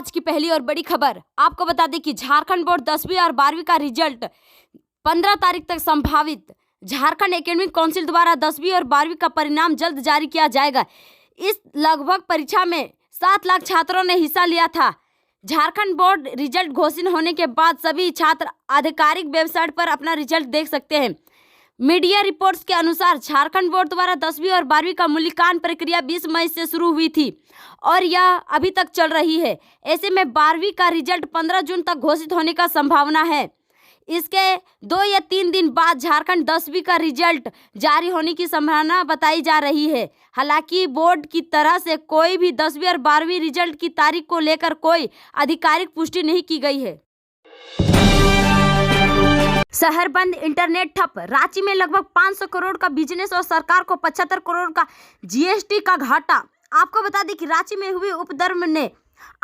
आज की पहली और बड़ी खबर आपको बता दें कि झारखंड बोर्ड 10वीं और 12वीं का रिजल्ट 15 तारीख तक संभावित। झारखंड एकेडमिक काउंसिल द्वारा 10वीं और 12वीं का परिणाम जल्द जारी किया जाएगा। इस लगभग परीक्षा में 7 लाख छात्रों ने हिस्सा लिया था। झारखंड बोर्ड रिजल्ट घोषित होने के बाद सभी छात्र आधिकारिक वेबसाइट पर अपना रिजल्ट देख सकते हैं। मीडिया रिपोर्ट्स के अनुसार झारखंड बोर्ड द्वारा 10वीं और 12वीं का मूल्यांकन प्रक्रिया 20 मई से शुरू हुई थी और यह अभी तक चल रही है। ऐसे में 12वीं का रिजल्ट 15 जून तक घोषित होने का संभावना है। इसके 2 या 3 दिन बाद झारखंड 10वीं का रिजल्ट जारी होने की संभावना बताई जा रही है। हालांकि बोर्ड की तरह से कोई भी 10वीं और 12वीं रिजल्ट की तारीख को लेकर कोई आधिकारिक पुष्टि नहीं की गई है। शहर बंद, इंटरनेट ठप। रांची में लगभग 500 करोड़ का बिजनेस और सरकार को 75 करोड़ का जीएसटी का घाटा। आपको बता दें कि रांची में हुई उपद्रव ने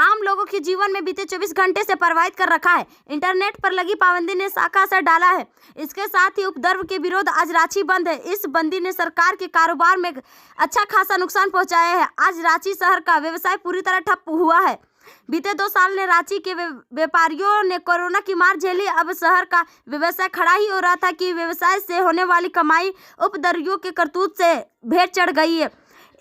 आम लोगों के जीवन में बीते 24 घंटे से प्रभावित कर रखा है। इंटरनेट पर लगी पाबंदी ने साका असर डाला है। इसके साथ ही उपद्रव के विरोध आज रांची बंद है। इस बंदी ने सरकार के कारोबार में अच्छा खासा नुकसान पहुंचाया है। आज रांची शहर का व्यवसाय पूरी तरह ठप हुआ है। बीते 2 साल ने रांची के व्यापारियों ने कोरोना की मार झेली। अब शहर का व्यवसाय खड़ा ही हो रहा था कि व्यवसाय से होने वाली कमाई उपद्रवियों के करतूत से भेंट चढ़ गई है।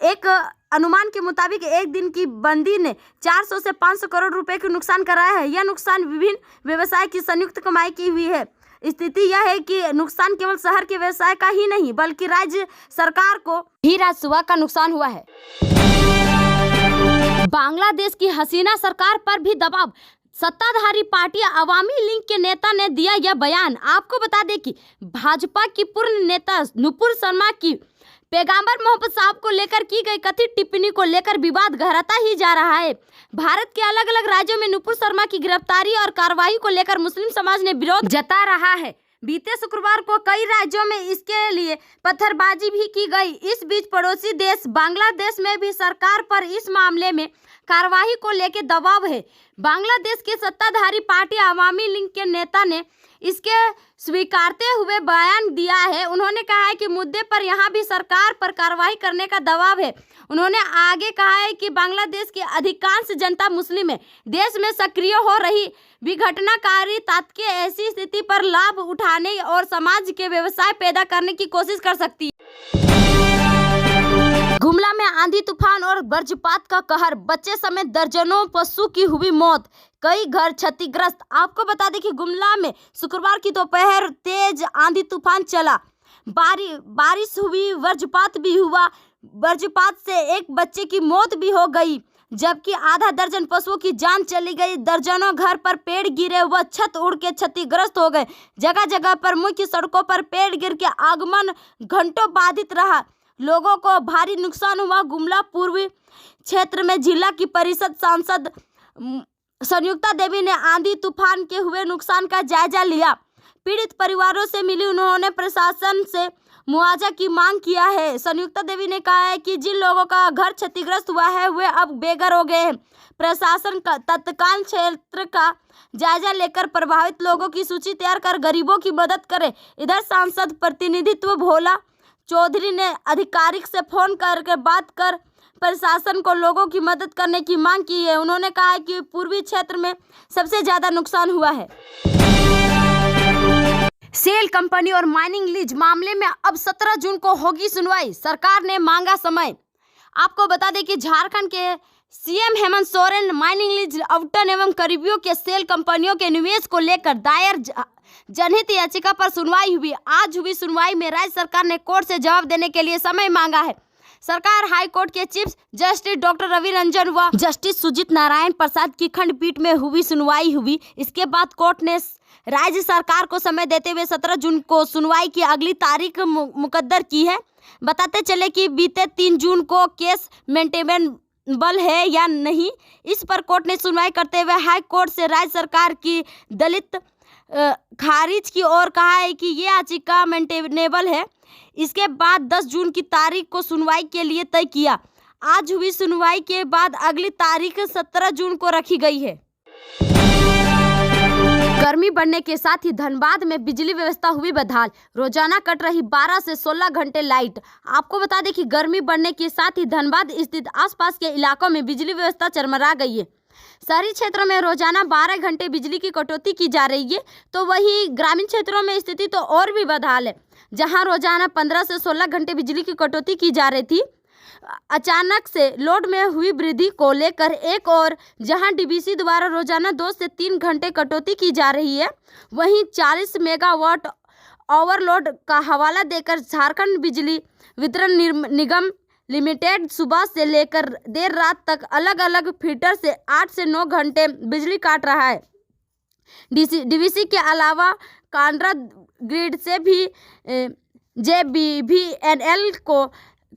एक अनुमान के मुताबिक एक दिन की बंदी ने 400 से 500 करोड़ रुपए का नुकसान कराया है। यह नुकसान विभिन्न व्यवसाय की संयुक्त कमाई की हुई है। स्थिति यह है कि नुकसान केवल शहर के व्यवसाय का ही नहीं बल्कि राज्य सरकार को भी राजस्व का नुकसान हुआ है। बांग्लादेश की हसीना सरकार पर भी दबाव। सत्ताधारी पार्टी अवामी लीग के नेता ने दिया यह बयान। आपको बता दें कि भाजपा की पूर्व नेता नुपुर शर्मा की पैगंबर मोहम्मद साहब को लेकर की गई कथित टिप्पणी को लेकर विवाद गहराता ही जा रहा है। भारत के अलग अलग राज्यों में नुपुर शर्मा की गिरफ्तारी और कार्रवाई को लेकर मुस्लिम समाज ने विरोध जता रहा है। बीते शुक्रवार को कई राज्यों में इसके लिए पत्थरबाजी भी की गई। इस बीच पड़ोसी देश बांग्लादेश में भी सरकार पर इस मामले में कार्रवाई को लेकर दबाव है। बांग्लादेश के सत्ताधारी पार्टी अवामी लीग के नेता ने इसके स्वीकारते हुए बयान दिया है। उन्होंने कहा है कि मुद्दे पर यहाँ भी सरकार पर कार्रवाई करने का दबाव है। उन्होंने आगे कहा है कि बांग्लादेश की अधिकांश जनता मुस्लिम है। देश में सक्रिय हो रही विघटनकारी ताकतें ऐसी स्थिति पर लाभ उठाने और समाज के व्यवसाय पैदा करने की कोशिश कर सकती है। गुमला में आंधी तूफान और वज्रपात का कहर, बच्चे समेत दर्जनों पशु की हुई मौत, कई घर क्षतिग्रस्त। आपको बता दें कि गुमला में शुक्रवार की दोपहर तेज आंधी तूफान चला, बारिश हुई, वज्रपात भी हुआ। वज्रपात से एक बच्चे की मौत भी हो गई जबकि आधा दर्जन पशुओं की जान चली गई। दर्जनों घर पर पेड़ गिरे व छत उड़ के क्षतिग्रस्त हो गए। जगह जगह पर मुख्य सड़कों पर पेड़ गिर के आगमन घंटों बाधित रहा। लोगों को भारी नुकसान हुआ। गुमला पूर्वी क्षेत्र में जिला की परिषद सांसद संयुक्ता देवी ने आंधी तूफान के हुए नुकसान का जायजा लिया। पीड़ित परिवारों से मिली उन्होंने प्रशासन से मुआवजा की मांग किया है। संयुक्ता देवी ने कहा है कि जिन लोगों का घर क्षतिग्रस्त हुआ है वे अब बेघर हो गए हैं। प्रशासन का तत्काल क्षेत्र का जायजा लेकर प्रभावित लोगों की सूची तैयार कर गरीबों की मदद करे। इधर सांसद प्रतिनिधित्व भोला चौधरी ने अधिकारिक से फोन करके बात कर प्रशासन को लोगों की मदद करने की मांग की है। उन्होंने कहा है कि पूर्वी क्षेत्र में सबसे ज्यादा नुकसान हुआ है। सेल कंपनी और माइनिंग लीज मामले में अब 17 जून को होगी सुनवाई, सरकार ने मांगा समय। आपको बता दें कि झारखंड के CM Hemant Soren mining lease आवंटन एवं करीबियों के सेल कंपनियों के निवेश को लेकर दायर जनहित याचिका पर सुनवाई हुई। आज हुई सुनवाई में राज्य सरकार ने कोर्ट से जवाब देने के लिए समय मांगा है। सरकार हाई कोर्ट के chief justice doctor Ravi Ranjan व जस्टिस सुजीत नारायण प्रसाद की खंडपीठ में हुई सुनवाई हुई। इसके बाद कोर्ट ने राज्य सरकार को समय देते हुए 17 जून को सुनवाई की अगली तारीख मुकद्दर की है। बताते चले कि बीते 3 जून को केस मेंटेनेबल है या नहीं, इस पर कोर्ट ने सुनवाई करते हुए हाई कोर्ट से राज्य सरकार की दलित खारिज की और कहा है कि ये याचिका मेंटेनेबल है। इसके बाद 10 जून की तारीख को सुनवाई के लिए तय किया। आज हुई सुनवाई के बाद अगली तारीख 17 जून को रखी गई है। गर्मी बढ़ने के साथ ही धनबाद में बिजली व्यवस्था हुई बहाल। रोजाना कट रही 12 से 16 घंटे लाइट। आपको बता दें कि गर्मी बढ़ने के साथ ही धनबाद स्थित आसपास के इलाकों में बिजली व्यवस्था चरमरा गई है। शहरी क्षेत्रों में रोजाना 12 घंटे बिजली की कटौती की जा रही है, तो वहीं ग्रामीण क्षेत्रों में स्थिति तो और भी बदहाल है, जहां रोजाना 15 से 16 घंटे बिजली की कटौती की जा रही थी। अचानक से लोड में हुई वृद्धि को लेकर एक और जहां डीवीसी द्वारा रोजाना 2 से 3 घंटे कटौती की जा रही है, वहीं 40 मेगावाट ओवरलोड का हवाला देकर झारखंड बिजली वितरण निगम लिमिटेड सुबह से लेकर देर रात तक अलग अलग फीडर से 8 से 9 घंटे बिजली काट रहा है। डीवीसी के अलावा कांड्रा ग्रिड से भी JBVNL को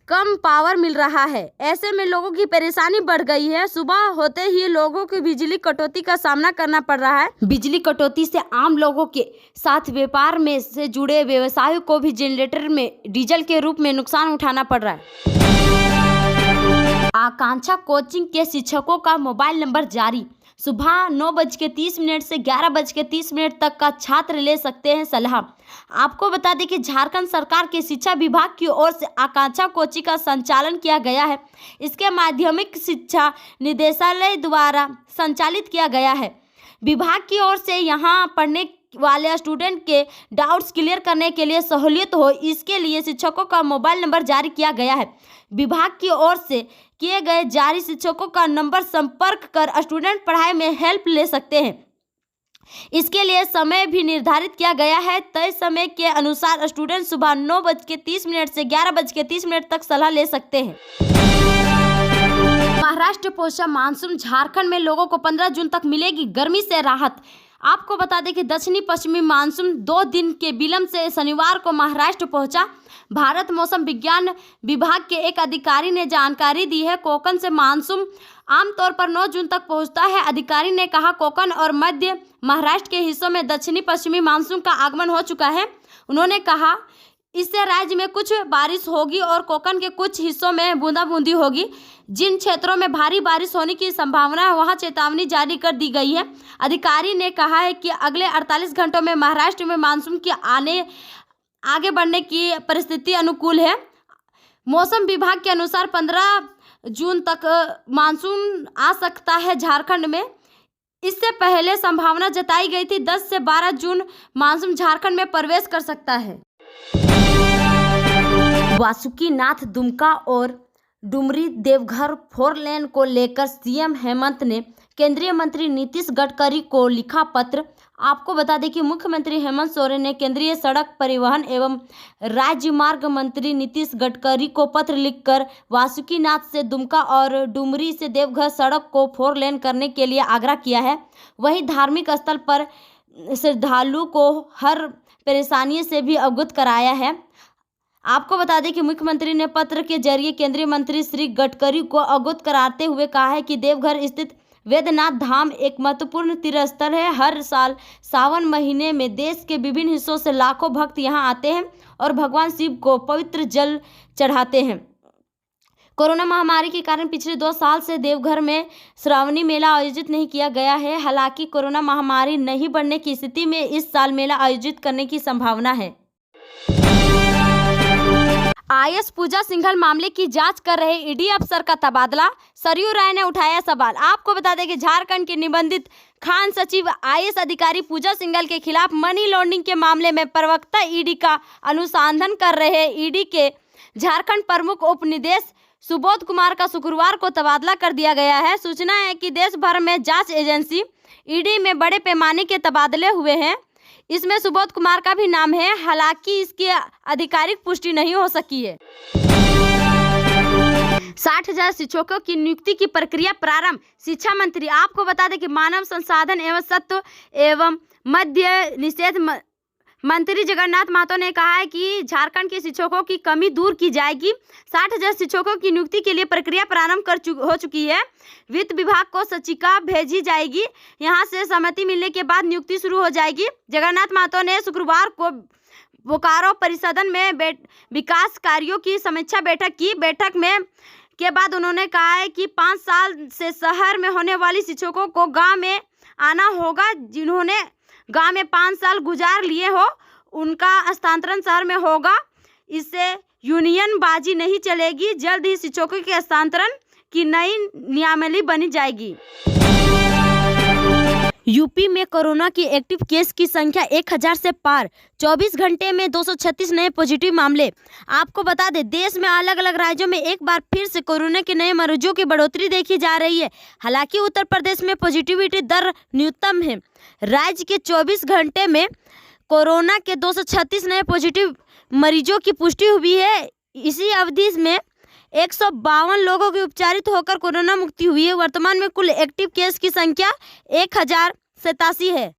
कम पावर मिल रहा है। ऐसे में लोगों की परेशानी बढ़ गई है। सुबह होते ही लोगों को बिजली कटौती का सामना करना पड़ रहा है। बिजली कटौती से आम लोगों के साथ व्यापार में से जुड़े व्यवसायों को भी जनरेटर में डीजल के रूप में नुकसान उठाना पड़ रहा है। आकांक्षा कोचिंग के शिक्षकों का मोबाइल नंबर जारी। सुबह 9:30 से 11:30 तक का छात्र ले सकते हैं सलाह। आपको बता दें कि झारखंड सरकार के शिक्षा विभाग की ओर से आकांक्षा कोचिंग का संचालन किया गया है। इसके माध्यमिक शिक्षा निदेशालय द्वारा संचालित किया गया है। विभाग की ओर से यहाँ पढ़ने वाले स्टूडेंट के डाउट्स क्लियर करने के लिए सहूलियत हो, इसके लिए शिक्षकों का मोबाइल नंबर जारी किया गया है। विभाग की ओर से किए गए जारी शिक्षकों का नंबर संपर्क कर स्टूडेंट पढ़ाई में हेल्प ले सकते हैं। इसके लिए समय भी निर्धारित किया गया है। तय समय के अनुसार स्टूडेंट सुबह 9:30 से 11:30 तक सलाह ले सकते हैं। महाराष्ट्र पहुंचा मानसून। झारखंड में लोगों को 15 जून तक मिलेगी गर्मी से राहत। आपको बता दें कि दक्षिणी पश्चिमी मानसून 2 दिन के विलंब से शनिवार को महाराष्ट्र पहुंचा। भारत मौसम विज्ञान विभाग के एक अधिकारी ने जानकारी दी है। कोकण से मानसून आमतौर पर 9 जून तक पहुंचता है। अधिकारी ने कहा कोकण और मध्य महाराष्ट्र के हिस्सों में दक्षिणी पश्चिमी मानसून का आगमन हो चुका है। उन्होंने कहा इससे राज्य में कुछ बारिश होगी और कोकण के कुछ हिस्सों में बूंदाबूंदी होगी। जिन क्षेत्रों में भारी बारिश होने की संभावना है वहां चेतावनी जारी कर दी गई है। अधिकारी ने कहा है कि अगले 48 घंटों में महाराष्ट्र में मानसून के आगे बढ़ने की परिस्थिति अनुकूल है। मौसम विभाग के अनुसार 15 जून तक मानसून आ सकता है झारखंड में। इससे पहले संभावना जताई गई थी 10 से 12 जून मानसून झारखंड में प्रवेश कर सकता है। वासुकीनाथ दुमका और डुमरी देवघर 4 लेन को लेकर सीएम हेमंत ने केंद्रीय मंत्री नीतीश गडकरी को लिखा पत्र। आपको बता दें कि मुख्यमंत्री हेमंत सोरेन ने केंद्रीय सड़क परिवहन एवं राजमार्ग मंत्री नीतीश गडकरी को पत्र लिखकर वासुकीनाथ से दुमका और डुमरी से देवघर सड़क को 4 लेन करने के लिए आग्रह किया है। वहीं धार्मिक स्थल पर श्रद्धालु को हर परेशानी से भी अवगत कराया है। आपको बता दें कि मुख्यमंत्री ने पत्र के जरिए केंद्रीय मंत्री श्री गडकरी को अवगत कराते हुए कहा है कि देवघर स्थित वैद्यनाथ धाम एक महत्वपूर्ण तीर्थस्थल है। हर साल सावन महीने में देश के विभिन्न हिस्सों से लाखों भक्त यहां आते हैं और भगवान शिव को पवित्र जल चढ़ाते हैं। कोरोना महामारी के कारण पिछले 2 साल से देवघर में श्रावणी मेला आयोजित नहीं किया गया है। हालांकि कोरोना महामारी नहीं बढ़ने की स्थिति में इस साल मेला आयोजित करने की संभावना है। आईएएस पूजा सिंघल मामले की जांच कर रहे ईडी अफसर का तबादला। सरयू राय ने उठाया सवाल। आपको बता दें कि झारखंड के निबंधित खान सचिव आईएएस अधिकारी पूजा सिंघल के खिलाफ मनी लॉन्ड्रिंग के मामले में प्रवक्ता ईडी का अनुसंधान कर रहे ईडी के झारखंड प्रमुख उप निदेशक सुबोध कुमार का शुक्रवार को तबादला कर दिया गया है। सूचना है कि देश भर में जांच एजेंसी ईडी में बड़े पैमाने के तबादले हुए हैं। इसमें सुबोध कुमार का भी नाम है। हालांकि इसकी आधिकारिक पुष्टि नहीं हो सकी है। 60,000 शिक्षकों की नियुक्ति की प्रक्रिया प्रारंभ। शिक्षा मंत्री आपको बता दें कि मानव संसाधन एवं सत्व एवं मद्य निषेध मंत्री जगन्नाथ महतो ने कहा है कि झारखंड के शिक्षकों की कमी दूर की जाएगी। 60,000 शिक्षकों की नियुक्ति के लिए प्रक्रिया प्रारंभ हो चुकी है। वित्त विभाग को सचिका भेजी जाएगी। यहां से सहमति मिलने के बाद नियुक्ति शुरू हो जाएगी। जगन्नाथ महतो ने शुक्रवार को बोकारो परिसदन में विकास कार्यों की समीक्षा बैठक की। बैठक में के बाद उन्होंने कहा है कि 5 साल से शहर में होने वाली शिक्षकों को गाँव में आना होगा। जिन्होंने गांव में 5 साल गुजार लिए हो उनका स्थानांतरण शहर में होगा। इससे यूनियन बाजी नहीं चलेगी। जल्द ही शिक्षकों के स्थानांतरण की नई नियमावली बनी जाएगी। यूपी में कोरोना की एक्टिव केस की संख्या 1000 से पार। 24 घंटे में 236 नए पॉजिटिव मामले। आपको बता दें, देश में अलग अलग राज्यों में एक बार फिर से कोरोना के नए मरीजों की बढ़ोतरी देखी जा रही है। हालांकि उत्तर प्रदेश में पॉजिटिविटी दर न्यूनतम है। राज्य के 24 घंटे में कोरोना के 236 नए पॉजिटिव मरीजों की पुष्टि हुई है। इसी अवधि में 152 लोगों की उपचारित होकर कोरोना मुक्ति हुई है। वर्तमान में कुल एक्टिव केस की संख्या 1087 है।